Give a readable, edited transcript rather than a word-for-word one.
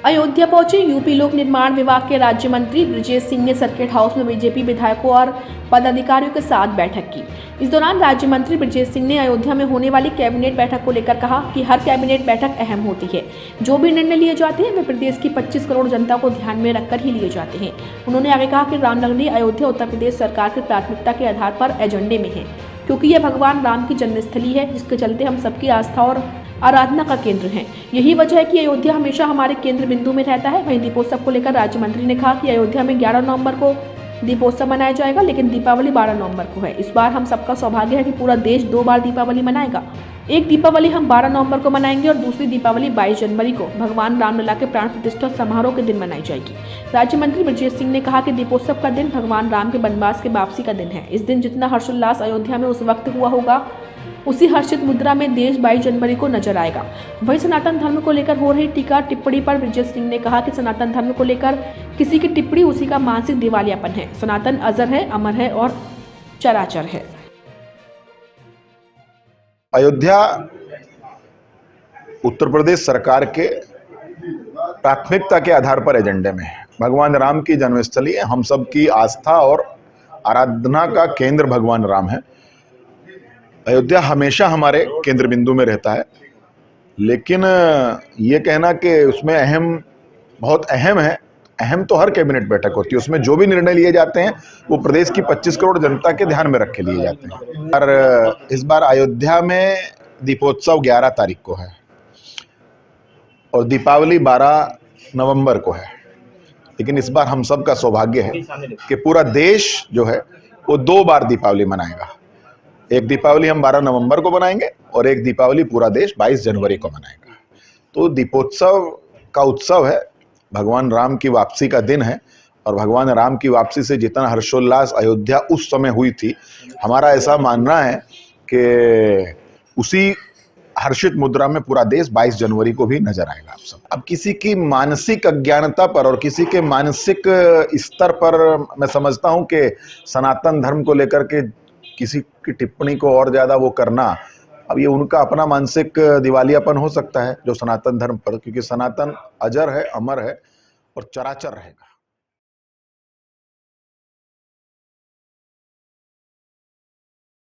अयोध्या पहुंचे यूपी लोक निर्माण विभाग के राज्य मंत्री ब्रजेश सिंह ने सर्किट हाउस में बीजेपी विधायकों और पदाधिकारियों के साथ बैठक की। इस दौरान राज्य मंत्री ब्रजेश सिंह ने अयोध्या में होने वाली कैबिनेट बैठक को लेकर कहा कि हर कैबिनेट बैठक अहम होती है। जो भी निर्णय लिए जाते हैं वे प्रदेश की 25 करोड़ जनता को ध्यान में रखकर ही लिए जाते हैं। उन्होंने आगे कहा कि रामनगरी अयोध्या उत्तर प्रदेश सरकार की प्राथमिकता के आधार पर एजेंडे में है, क्योंकि यह भगवान राम की जन्मस्थली है, जिसके चलते हम सबकी आस्था और आराधना का केंद्र है। यही वजह है कि अयोध्या हमेशा हमारे केंद्र बिंदु में रहता है। वहीं दीपोत्सव को लेकर राज्य मंत्री ने कहा कि अयोध्या में 11 नवंबर को दीपोत्सव मनाया जाएगा, लेकिन दीपावली 12 नवंबर को है। इस बार हम सबका सौभाग्य है कि पूरा देश 2 बार दीपावली मनाएगा। एक दीपावली हम 12 नवंबर को मनाएंगे और दूसरी दीपावली 22 जनवरी को भगवान रामलला के प्राण प्रतिष्ठा समारोह के दिन मनाई जाएगी। राज्य मंत्री ब्रजेश सिंह ने कहा कि दीपोत्सव का दिन भगवान राम के वनवास के वापसी का दिन है। इस दिन जितना हर्षोल्लास अयोध्या में उस वक्त हुआ होगा, उसी हर्षित मुद्रा में देश 22 जनवरी को नजर आएगा। वहीं सनातन धर्म को लेकर हो रही टीका टिप्पणी पर ब्रजेश सिंह ने कहा कि सनातन धर्म को लेकर किसी की टिप्पणी उसी का मानसिक दिवालियापन है। सनातन अजर है, अमर है और चराचर है। अयोध्या उत्तर प्रदेश सरकार के प्राथमिकता के आधार पर एजेंडे में है। भगवान राम की जन्मस्थली है, हम सब की आस्था और आराधना का केंद्र भगवान राम है। अयोध्या हमेशा हमारे केंद्र बिंदु में रहता है, लेकिन ये कहना कि उसमें बहुत अहम है, अहम तो हर कैबिनेट बैठक होती है। उसमें जो भी निर्णय लिए जाते हैं वो प्रदेश की 25 करोड़ जनता के ध्यान में रख के लिए जाते हैं। और इस बार अयोध्या में दीपोत्सव 11 तारीख को है और दीपावली 12 नवंबर को है, लेकिन इस बार हम सब का सौभाग्य है कि पूरा देश जो है वो 2 बार दीपावली मनाएगा। एक दीपावली हम 12 नवंबर को मनाएंगे और एक दीपावली पूरा देश 22 जनवरी को मनाएगा। तो दीपोत्सव का उत्सव है, भगवान राम की वापसी का दिन है और भगवान राम की वापसी से जितना हर्षोल्लास अयोध्या उस समय हुई थी, हमारा ऐसा मानना है कि उसी हर्षित मुद्रा में पूरा देश 22 जनवरी को भी नजर आएगा। आप सब अब किसी की मानसिक अज्ञानता पर और किसी के मानसिक स्तर पर मैं समझता हूं कि सनातन धर्म को लेकर के किसी की टिप्पणी को और ज्यादा वो करना, अब ये उनका अपना मानसिक दिवालियापन हो सकता है जो सनातन धर्म पर, क्योंकि सनातन अजर है, अमर है और चराचर रहेगा।